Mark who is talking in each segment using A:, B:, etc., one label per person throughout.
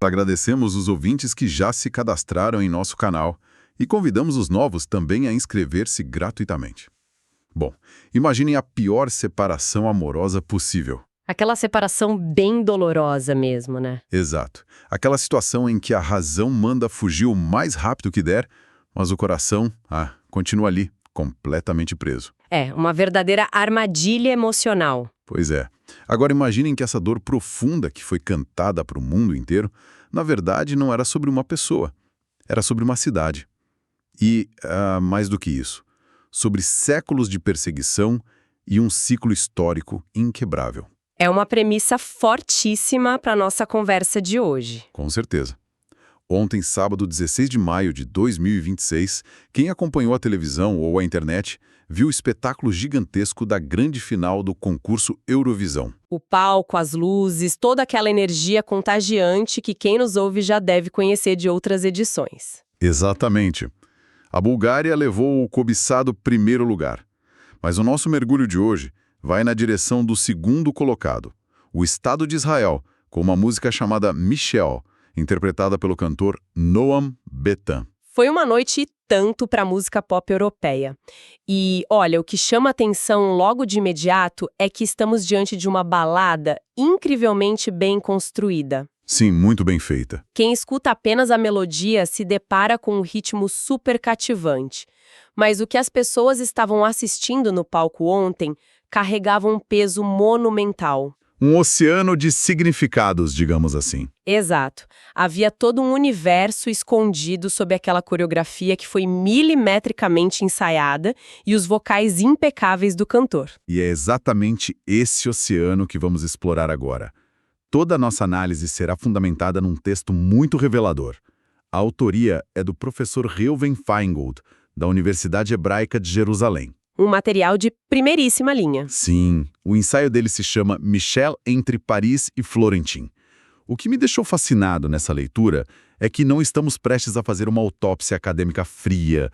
A: agradecemos os ouvintes que já se cadastraram em nosso canal e convidamos os novos também a inscrever-se gratuitamente. Bom, imaginem a pior separação amorosa possível.
B: Aquela separação bem dolorosa mesmo, né?
A: Exato. Aquela situação em que a razão manda fugir o mais rápido que der, mas o coração, continua ali, completamente preso.
B: É, uma verdadeira armadilha emocional.
A: Pois é. Agora imaginem que essa dor profunda que foi cantada para o mundo inteiro, na verdade não era sobre uma pessoa, era sobre uma cidade. E, mais do que isso, sobre séculos de perseguição e um ciclo histórico inquebrável.
B: É uma premissa fortíssima para a nossa conversa de hoje.
A: Com certeza. Ontem, sábado 16 de maio de 2026, quem acompanhou a televisão ou a internet viu o espetáculo gigantesco da grande final do concurso Eurovisão.
B: O palco, as luzes, toda aquela energia contagiante que quem nos ouve já deve conhecer de outras edições.
A: Exatamente. A Bulgária levou o cobiçado primeiro lugar. Mas o nosso mergulho de hoje vai na direção do segundo colocado, o Estado de Israel, com uma música chamada Michel, interpretada pelo cantor Noam Betan.
B: Foi uma noite e tanto para a música pop europeia. E, olha, o que chama atenção logo de imediato é que estamos diante de uma balada incrivelmente bem construída.
A: Sim, muito bem feita.
B: Quem escuta apenas a melodia se depara com um ritmo super cativante. Mas o que as pessoas estavam assistindo no palco ontem carregava um peso monumental.
A: Um oceano de significados, digamos assim.
B: Exato. Havia todo um universo escondido sob aquela coreografia que foi milimetricamente ensaiada e os vocais impecáveis do cantor.
A: E é exatamente esse oceano que vamos explorar agora. Toda a nossa análise será fundamentada num texto muito revelador. A autoria é do professor Reuven Feingold, da Universidade Hebraica de Jerusalém.
B: Um material de primeiríssima linha.
A: Sim, o ensaio dele se chama Michel entre Paris e Florentin. O que me deixou fascinado nessa leitura é que não estamos prestes a fazer uma autópsia acadêmica fria,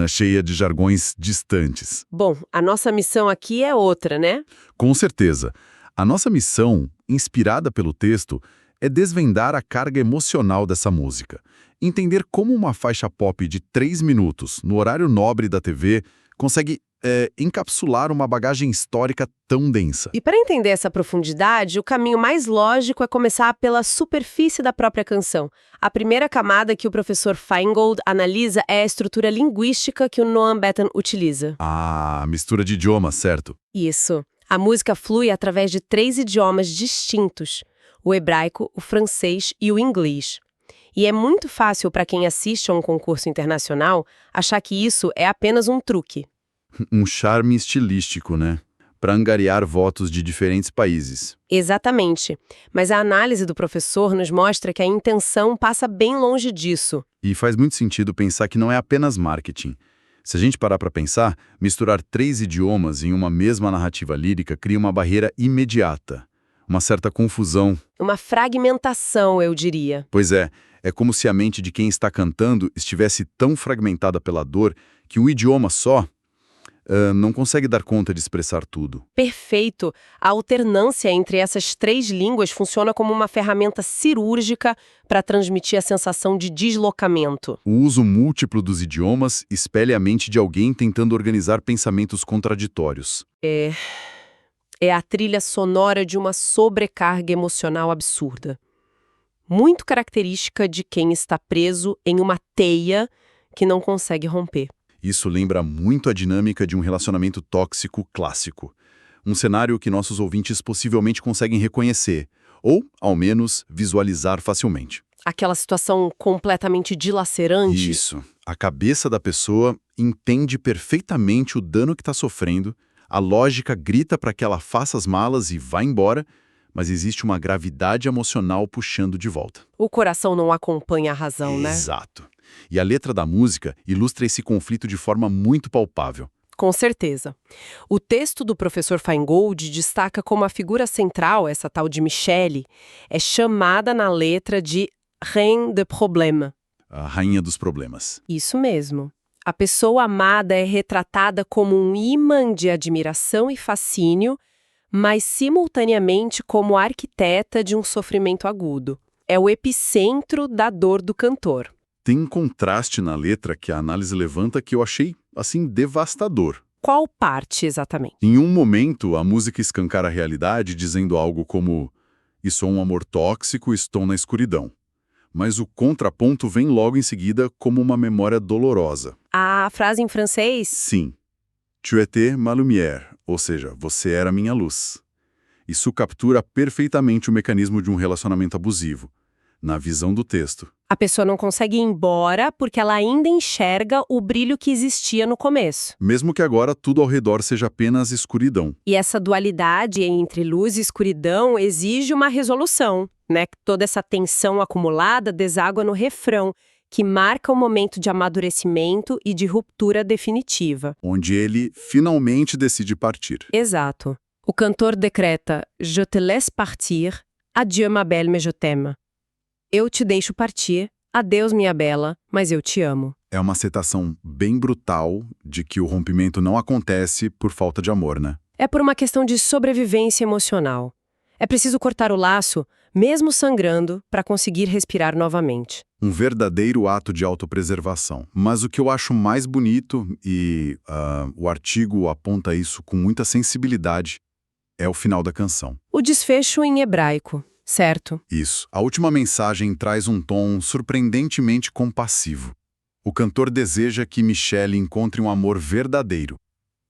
A: cheia de jargões distantes.
B: Bom, a nossa missão aqui é outra, né?
A: Com certeza. A nossa missão, inspirada pelo texto, é desvendar a carga emocional dessa música. Entender como uma faixa pop de 3 minutos, no horário nobre da TV, consegue encapsular uma bagagem histórica tão densa.
B: E para entender essa profundidade, o caminho mais lógico é começar pela superfície da própria canção. A primeira camada que o professor Feingold analisa é a estrutura linguística que o Noam Betan utiliza.
A: Ah, mistura de idiomas, certo?
B: Isso. A música flui através de 3 idiomas distintos: o hebraico, o francês e o inglês. E é muito fácil para quem assiste a um concurso internacional achar que isso é apenas um truque.
A: Um charme estilístico, né? Para angariar votos de diferentes países.
B: Exatamente. Mas a análise do professor nos mostra que a intenção passa bem longe disso.
A: E faz muito sentido pensar que não é apenas marketing. Se a gente parar para pensar, misturar 3 idiomas em uma mesma narrativa lírica cria uma barreira imediata. Uma certa confusão.
B: Uma fragmentação, eu diria.
A: Pois é como se a mente de quem está cantando estivesse tão fragmentada pela dor que um idioma só não consegue dar conta de expressar tudo.
B: Perfeito. A alternância entre essas 3 línguas funciona como uma ferramenta cirúrgica para transmitir a sensação de deslocamento.
A: O uso múltiplo dos idiomas espelha a mente de alguém tentando organizar pensamentos contraditórios.
B: É a trilha sonora de uma sobrecarga emocional absurda. Muito característica de quem está preso em uma teia que não consegue romper.
A: Isso lembra muito a dinâmica de um relacionamento tóxico clássico. Um cenário que nossos ouvintes possivelmente conseguem reconhecer, ou, ao menos, visualizar facilmente.
B: Aquela situação completamente dilacerante.
A: Isso. A cabeça da pessoa entende perfeitamente o dano que está sofrendo, a lógica grita para que ela faça as malas e vá embora, mas existe uma gravidade emocional puxando de volta.
B: O coração não acompanha a razão, né?
A: Exato. E a letra da música ilustra esse conflito de forma muito palpável.
B: Com certeza. O texto do professor Feingold destaca como a figura central, essa tal de Michelle, é chamada na letra de Reine de Problème.
A: A rainha dos problemas.
B: Isso mesmo. A pessoa amada é retratada como um imã de admiração e fascínio, mas simultaneamente como arquiteta de um sofrimento agudo. é o epicentro da dor do cantor.
A: Tem um contraste na letra que a análise levanta que eu achei, assim, devastador.
B: Qual parte exatamente?
A: Em um momento, a música escancara a realidade dizendo algo como "E sou um amor tóxico, estou na escuridão". Mas o contraponto vem logo em seguida como uma memória dolorosa.
B: A frase em francês?
A: Sim. Tu étais ma lumière, ou seja, você era minha luz. Isso captura perfeitamente o mecanismo de um relacionamento abusivo, na visão do texto.
B: A pessoa não consegue ir embora porque ela ainda enxerga o brilho que existia no começo.
A: Mesmo que agora tudo ao redor seja apenas escuridão.
B: E essa dualidade entre luz e escuridão exige uma resolução, né? Toda essa tensão acumulada deságua no refrão, que marca o momento de amadurecimento e de ruptura definitiva.
A: Onde ele finalmente decide partir.
B: Exato. O cantor decreta: Je te laisse partir, adieu ma belle, mais je t'aime. Eu te deixo partir, adeus minha bela, mas eu te amo.
A: É uma citação bem brutal de que o rompimento não acontece por falta de amor, né?
B: É por uma questão de sobrevivência emocional. É preciso cortar o laço, mesmo sangrando, para conseguir respirar novamente.
A: Um verdadeiro ato de autopreservação. Mas o que eu acho mais bonito, e o artigo aponta isso com muita sensibilidade, é o final da canção.
B: O desfecho em hebraico, certo?
A: Isso. A última mensagem traz um tom surpreendentemente compassivo. O cantor deseja que Michelle encontre um amor verdadeiro.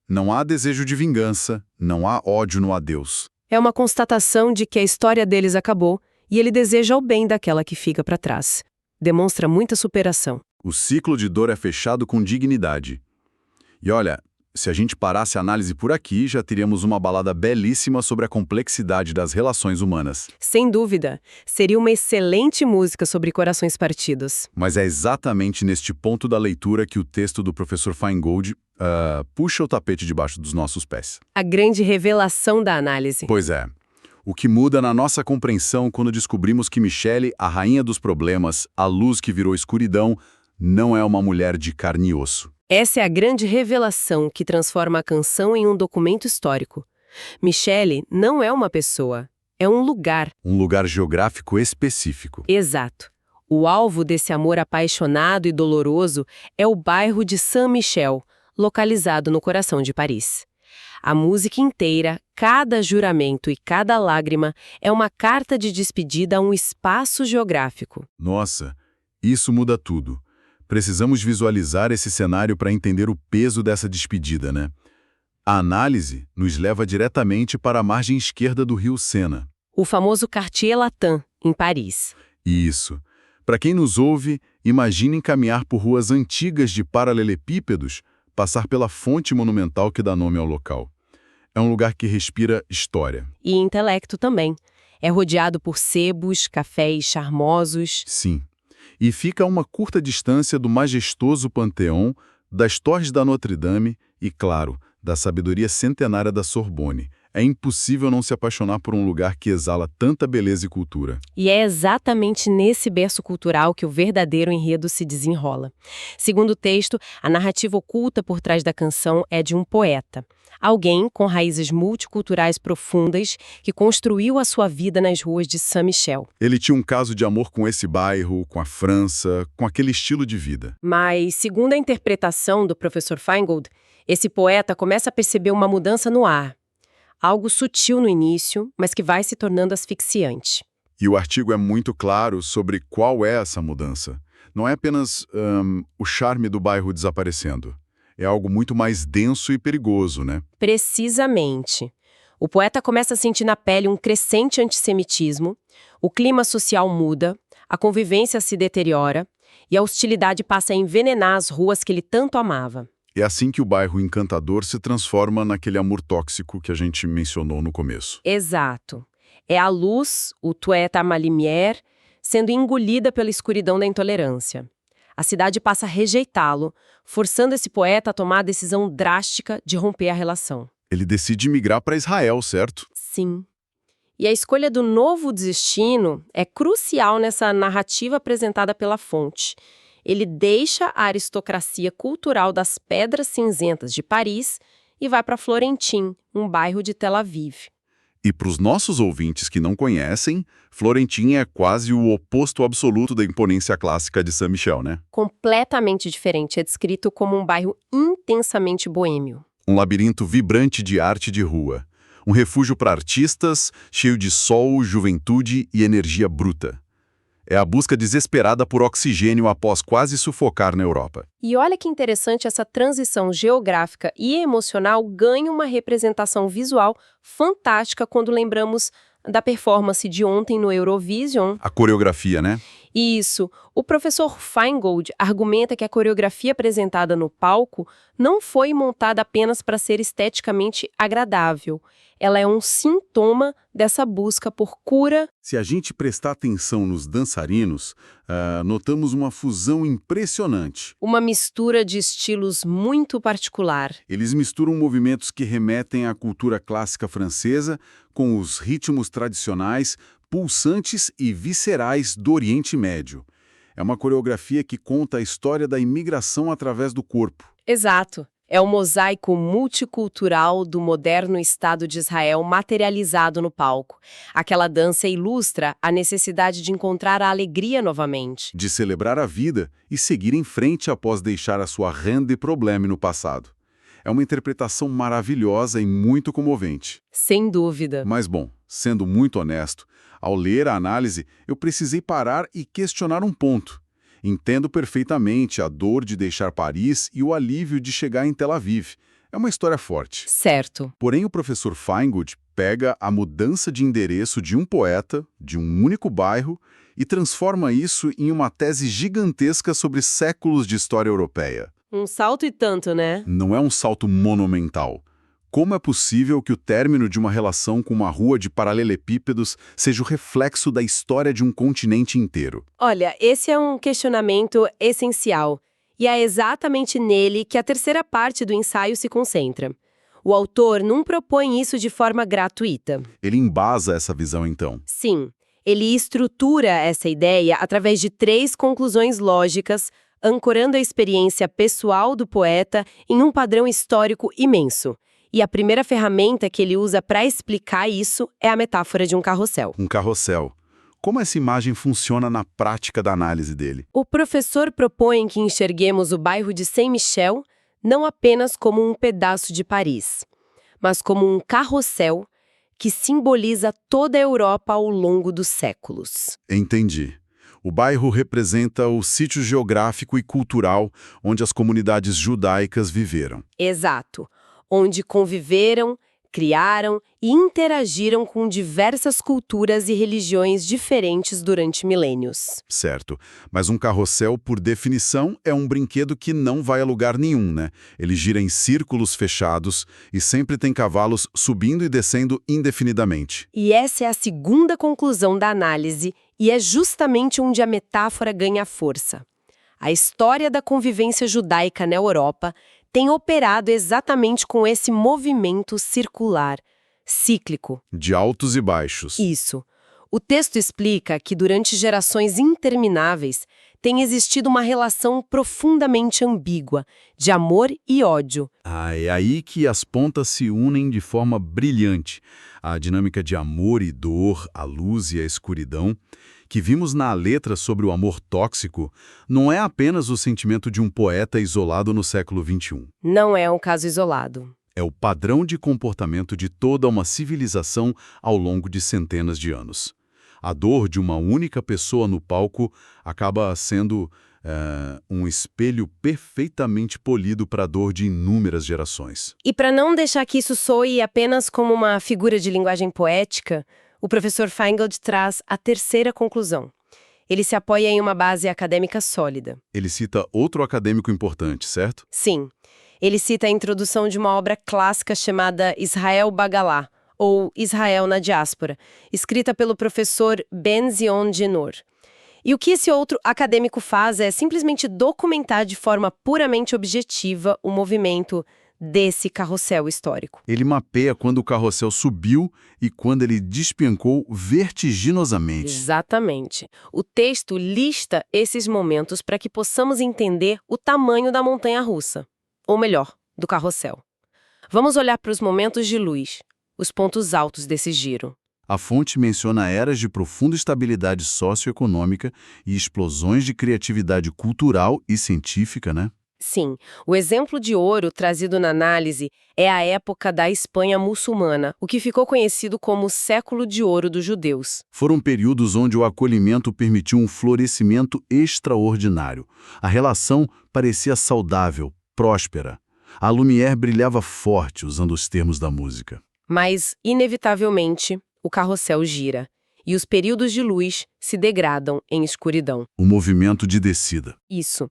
A: Não há desejo de vingança, não há ódio no adeus.
B: É uma constatação de que a história deles acabou e ele deseja o bem daquela que fica para trás. Demonstra muita superação.
A: O ciclo de dor é fechado com dignidade. E olha, se a gente parasse a análise por aqui, já teríamos uma balada belíssima sobre a complexidade das relações humanas.
B: Sem dúvida, seria uma excelente música sobre corações partidos.
A: Mas é exatamente neste ponto da leitura que o texto do professor Feingold puxa o tapete debaixo dos nossos pés.
B: A grande revelação da análise.
A: Pois é. O que muda na nossa compreensão quando descobrimos que Michelle, a rainha dos problemas, a luz que virou escuridão, não é uma mulher de carne e osso.
B: Essa é a grande revelação que transforma a canção em um documento histórico. Michelle não é uma pessoa, é um lugar.
A: Um lugar geográfico específico.
B: Exato. O alvo desse amor apaixonado e doloroso é o bairro de Saint-Michel, localizado no coração de Paris. A música inteira, cada juramento e cada lágrima é uma carta de despedida a um espaço geográfico.
A: Nossa, isso muda tudo. Precisamos visualizar esse cenário para entender o peso dessa despedida, né? A análise nos leva diretamente para a margem esquerda do rio Sena.
B: O famoso Quartier Latin, em Paris.
A: Isso. Para quem nos ouve, imaginem caminhar por ruas antigas de paralelepípedos, passar pela fonte monumental que dá nome ao local. É um lugar que respira história.
B: E intelecto também. É rodeado por sebos, cafés charmosos.
A: Sim. E fica a uma curta distância do majestoso Panteão, das torres da Notre-Dame e, claro, da sabedoria centenária da Sorbonne. É impossível não se apaixonar por um lugar que exala tanta beleza e cultura.
B: E é exatamente nesse berço cultural que o verdadeiro enredo se desenrola. Segundo o texto, a narrativa oculta por trás da canção é de um poeta. Alguém com raízes multiculturais profundas que construiu a sua vida nas ruas de Saint-Michel.
A: Ele tinha um caso de amor com esse bairro, com a França, com aquele estilo de vida.
B: Mas, segundo a interpretação do professor Feingold, esse poeta começa a perceber uma mudança no ar. Algo sutil no início, mas que vai se tornando asfixiante.
A: E o artigo é muito claro sobre qual é essa mudança. Não é apenas o charme do bairro desaparecendo. É algo muito mais denso e perigoso, né?
B: Precisamente. O poeta começa a sentir na pele um crescente antissemitismo, o clima social muda, a convivência se deteriora e a hostilidade passa a envenenar as ruas que ele tanto amava.
A: É assim que o bairro encantador se transforma naquele amor tóxico que a gente mencionou no começo.
B: Exato. É a luz, o tu es ma lumière, sendo engolida pela escuridão da intolerância. A cidade passa a rejeitá-lo, forçando esse poeta a tomar a decisão drástica de romper a relação.
A: Ele decide migrar para Israel, certo?
B: Sim. E a escolha do novo destino é crucial nessa narrativa apresentada pela fonte. Ele deixa a aristocracia cultural das Pedras Cinzentas de Paris e vai para Florentim, um bairro de Tel Aviv.
A: E para os nossos ouvintes que não conhecem, Florentim é quase o oposto absoluto da imponência clássica de Saint-Michel, né?
B: Completamente diferente, é descrito como um bairro intensamente boêmio.
A: Um labirinto vibrante de arte de rua. Um refúgio para artistas, cheio de sol, juventude e energia bruta. É a busca desesperada por oxigênio após quase sufocar na Europa.
B: E olha que interessante, essa transição geográfica e emocional ganha uma representação visual fantástica quando lembramos da performance de ontem no Eurovision.
A: A coreografia, né?
B: Isso. O professor Feingold argumenta que a coreografia apresentada no palco não foi montada apenas para ser esteticamente agradável. Ela é um sintoma dessa busca por cura.
A: Se a gente prestar atenção nos dançarinos, notamos uma fusão impressionante.
B: Uma mistura de estilos muito particular.
A: Eles misturam movimentos que remetem à cultura clássica francesa com os ritmos tradicionais, pulsantes e viscerais do Oriente Médio. É uma coreografia que conta a história da imigração através do corpo.
B: Exato. É o mosaico multicultural do moderno Estado de Israel materializado no palco. Aquela dança ilustra a necessidade de encontrar a alegria novamente.
A: De celebrar a vida e seguir em frente após deixar a sua rende problema no passado. É uma interpretação maravilhosa e muito comovente.
B: Sem dúvida.
A: Mas bom, sendo muito honesto, ao ler a análise, eu precisei parar e questionar um ponto. Entendo perfeitamente a dor de deixar Paris e o alívio de chegar em Tel Aviv. É uma história forte.
B: Certo.
A: Porém, o professor Feingold pega a mudança de endereço de um poeta, de um único bairro, e transforma isso em uma tese gigantesca sobre séculos de história europeia.
B: Um salto e tanto, né?
A: Não é um salto monumental. Como é possível que o término de uma relação com uma rua de paralelepípedos seja o reflexo da história de um continente inteiro?
B: Olha, esse é um questionamento essencial. E é exatamente nele que a terceira parte do ensaio se concentra. O autor não propõe isso de forma gratuita.
A: Ele embasa essa visão, então.
B: Sim, ele estrutura essa ideia através de 3 conclusões lógicas, ancorando a experiência pessoal do poeta em um padrão histórico imenso. E a primeira ferramenta que ele usa para explicar isso é a metáfora de um carrossel.
A: Um carrossel. Como essa imagem funciona na prática da análise dele?
B: O professor propõe que enxerguemos o bairro de Saint-Michel não apenas como um pedaço de Paris, mas como um carrossel que simboliza toda a Europa ao longo dos séculos.
A: Entendi. O bairro representa o sítio geográfico e cultural onde as comunidades judaicas viveram.
B: Exato. Onde conviveram, criaram e interagiram com diversas culturas e religiões diferentes durante milênios.
A: Certo. Mas um carrossel, por definição, é um brinquedo que não vai a lugar nenhum, né? Ele gira em círculos fechados e sempre tem cavalos subindo e descendo indefinidamente.
B: E essa é a segunda conclusão da análise, e é justamente onde a metáfora ganha força. A história da convivência judaica na Europa tem operado exatamente com esse movimento circular, cíclico.
A: De altos e baixos.
B: Isso. O texto explica que durante gerações intermináveis tem existido uma relação profundamente ambígua, de amor e ódio.
A: É aí que as pontas se unem de forma brilhante. A dinâmica de amor e dor, a luz e a escuridão, que vimos na letra sobre o amor tóxico, não é apenas o sentimento de um poeta isolado no século XXI.
B: Não é um caso isolado.
A: É o padrão de comportamento de toda uma civilização ao longo de centenas de anos. A dor de uma única pessoa no palco acaba sendo um espelho perfeitamente polido para a dor de inúmeras gerações.
B: E para não deixar que isso soe apenas como uma figura de linguagem poética, o professor Feingold traz a terceira conclusão. Ele se apoia em uma base acadêmica sólida.
A: Ele cita outro acadêmico importante, certo?
B: Sim. Ele cita a introdução de uma obra clássica chamada Israel Bagalá, ou Israel na Diáspora, escrita pelo professor Ben Zion Genor. E o que esse outro acadêmico faz é simplesmente documentar de forma puramente objetiva o movimento desse carrossel histórico.
A: Ele mapeia quando o carrossel subiu e quando ele despencou vertiginosamente.
B: Exatamente. O texto lista esses momentos para que possamos entender o tamanho da montanha-russa, ou melhor, do carrossel. Vamos olhar para os momentos de luz, os pontos altos desse giro.
A: A fonte menciona eras de profunda estabilidade socioeconômica e explosões de criatividade cultural e científica, né?
B: Sim, o exemplo de ouro trazido na análise é a época da Espanha muçulmana, o que ficou conhecido como o século de ouro dos judeus.
A: Foram períodos onde o acolhimento permitiu um florescimento extraordinário. A relação parecia saudável, próspera. A Lumière brilhava forte usando os termos da música.
B: Mas, inevitavelmente, o carrossel gira e os períodos de luz se degradam em escuridão.
A: O movimento de descida.
B: Isso.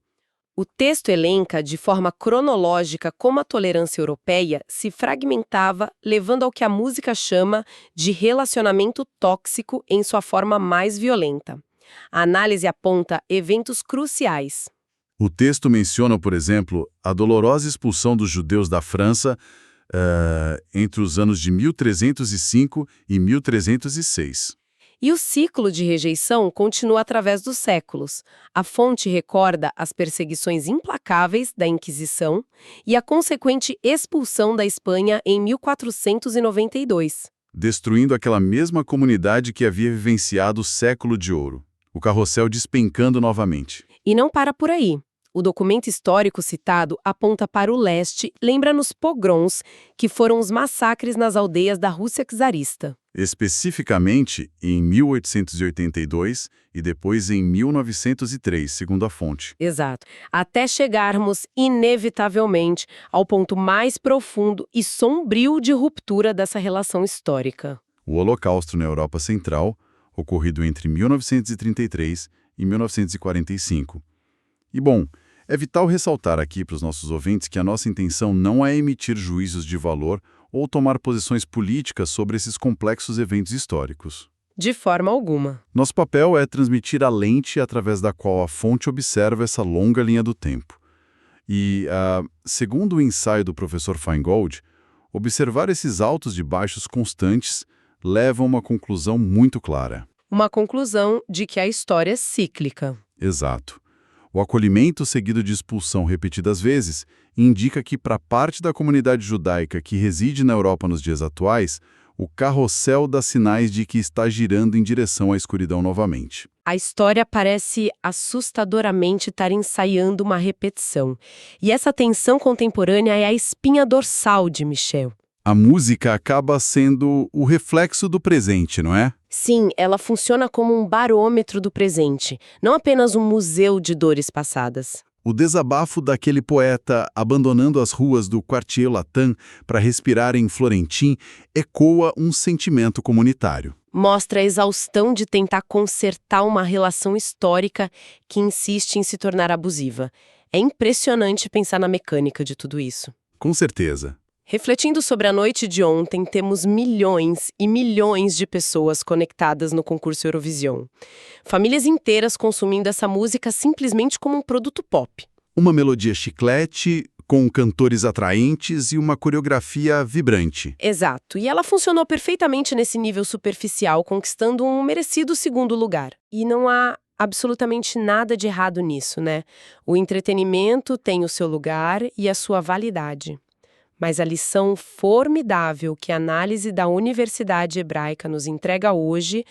B: O texto elenca de forma cronológica como a tolerância europeia se fragmentava, levando ao que a música chama de relacionamento tóxico em sua forma mais violenta. A análise aponta eventos cruciais.
A: O texto menciona, por exemplo, a dolorosa expulsão dos judeus da França entre os anos de 1305 e 1306.
B: E o ciclo de rejeição continua através dos séculos. A fonte recorda as perseguições implacáveis da Inquisição e a consequente expulsão da Espanha em 1492.
A: Destruindo aquela mesma comunidade que havia vivenciado o século de ouro. O carrossel despencando novamente.
B: E não para por aí. O documento histórico citado aponta para o leste, lembra-nos pogroms, que foram os massacres nas aldeias da Rússia czarista.
A: Especificamente em 1882 e depois em 1903, segundo a fonte.
B: Exato. Até chegarmos, inevitavelmente, ao ponto mais profundo e sombrio de ruptura dessa relação histórica.
A: O Holocausto na Europa Central, ocorrido entre 1933 e 1945. E bom, é vital ressaltar aqui para os nossos ouvintes que a nossa intenção não é emitir juízos de valor ou tomar posições políticas sobre esses complexos eventos históricos.
B: De forma alguma.
A: Nosso papel é transmitir a lente através da qual a fonte observa essa longa linha do tempo. E, segundo o ensaio do professor Feingold, observar esses altos e baixos constantes leva a uma conclusão muito clara.
B: Uma conclusão de que a história é cíclica.
A: Exato. O acolhimento seguido de expulsão repetidas vezes indica que, para parte da comunidade judaica que reside na Europa nos dias atuais, o carrossel dá sinais de que está girando em direção à escuridão novamente.
B: A história parece assustadoramente estar ensaiando uma repetição. E essa tensão contemporânea é a espinha dorsal de Michel.
A: A música acaba sendo o reflexo do presente, não é?
B: Sim, ela funciona como um barômetro do presente, não apenas um museu de dores passadas.
A: O desabafo daquele poeta abandonando as ruas do Quartier Latin para respirar em Florentim ecoa um sentimento comunitário.
B: Mostra a exaustão de tentar consertar uma relação histórica que insiste em se tornar abusiva. É impressionante pensar na mecânica de tudo isso.
A: Com certeza.
B: Refletindo sobre a noite de ontem, temos milhões e milhões de pessoas conectadas no concurso Eurovision. Famílias inteiras consumindo essa música simplesmente como um produto pop.
A: Uma melodia chiclete, com cantores atraentes e uma coreografia vibrante.
B: Exato, e ela funcionou perfeitamente nesse nível superficial, conquistando um merecido segundo lugar. E não há absolutamente nada de errado nisso, né? O entretenimento tem o seu lugar e a sua validade. Mas a lição formidável que a análise da Universidade Hebraica nos entrega hoje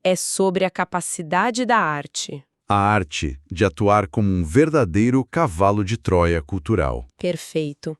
B: é sobre a capacidade da arte.
A: A arte de atuar como um verdadeiro cavalo de Troia cultural.
B: Perfeito.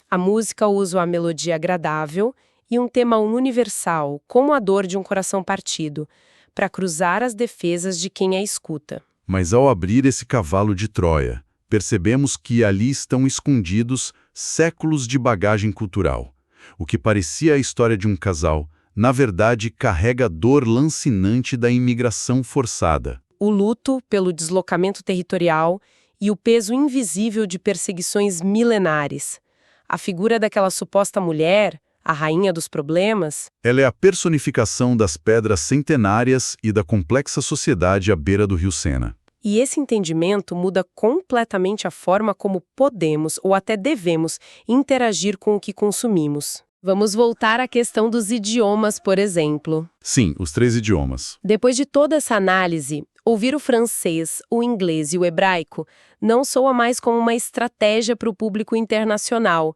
B: A música usa a melodia agradável e um tema universal, como a dor de um coração partido, para cruzar as defesas de quem a escuta.
A: Mas ao abrir esse cavalo de Troia, percebemos que ali estão escondidos séculos de bagagem cultural. O que parecia a história de um casal, na verdade, carrega a dor lancinante da imigração forçada.
B: O luto pelo deslocamento territorial e o peso invisível de perseguições milenares. A figura daquela suposta mulher, a rainha dos problemas...
A: Ela é a personificação das pedras centenárias e da complexa sociedade à beira do rio Sena.
B: E esse entendimento muda completamente a forma como podemos ou até devemos interagir com o que consumimos. Vamos voltar à questão dos idiomas, por exemplo.
A: Sim, os 3 idiomas.
B: Depois de toda essa análise, ouvir o francês, o inglês e o hebraico não soa mais como uma estratégia para o público internacional.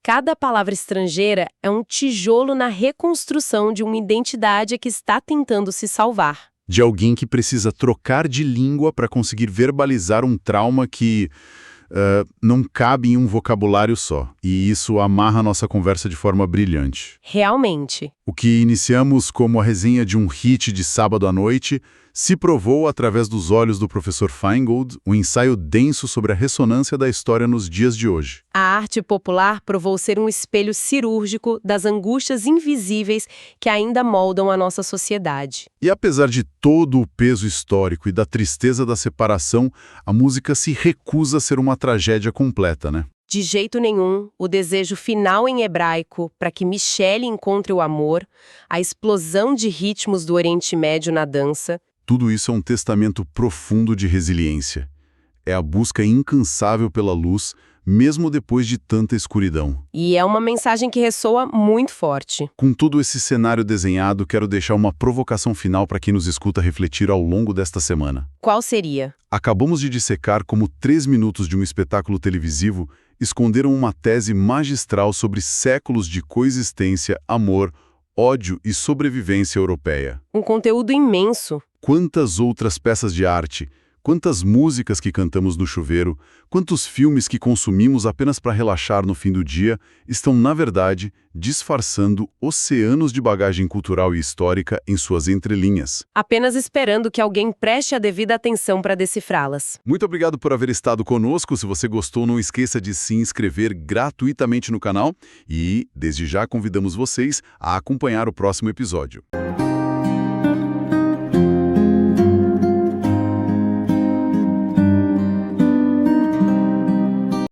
B: Cada palavra estrangeira é um tijolo na reconstrução de uma identidade que está tentando se salvar.
A: De alguém que precisa trocar de língua para conseguir verbalizar um trauma que não cabe em um vocabulário só. E isso amarra a nossa conversa de forma brilhante.
B: Realmente.
A: O que iniciamos como a resenha de um hit de sábado à noite se provou, através dos olhos do professor Feingold, um ensaio denso sobre a ressonância da história nos dias de hoje.
B: A arte popular provou ser um espelho cirúrgico das angústias invisíveis que ainda moldam a nossa sociedade.
A: E apesar de todo o peso histórico e da tristeza da separação, a música se recusa a ser uma tragédia completa, né?
B: De jeito nenhum, o desejo final em hebraico para que Michelle encontre o amor, a explosão de ritmos do Oriente Médio na dança.
A: Tudo isso é um testamento profundo de resiliência. É a busca incansável pela luz, mesmo depois de tanta escuridão.
B: E é uma mensagem que ressoa muito forte.
A: Com todo esse cenário desenhado, quero deixar uma provocação final para quem nos escuta refletir ao longo desta semana.
B: Qual seria?
A: Acabamos de dissecar como 3 minutos de um espetáculo televisivo esconderam uma tese magistral sobre séculos de coexistência, amor, ódio e sobrevivência europeia.
B: Um conteúdo imenso.
A: Quantas outras peças de arte, quantas músicas que cantamos no chuveiro, quantos filmes que consumimos apenas para relaxar no fim do dia, estão, na verdade, disfarçando oceanos de bagagem cultural e histórica em suas entrelinhas.
B: Apenas esperando que alguém preste a devida atenção para decifrá-las.
A: Muito obrigado por haver estado conosco. Se você gostou, não esqueça de se inscrever gratuitamente no canal e, desde já, convidamos vocês a acompanhar o próximo episódio.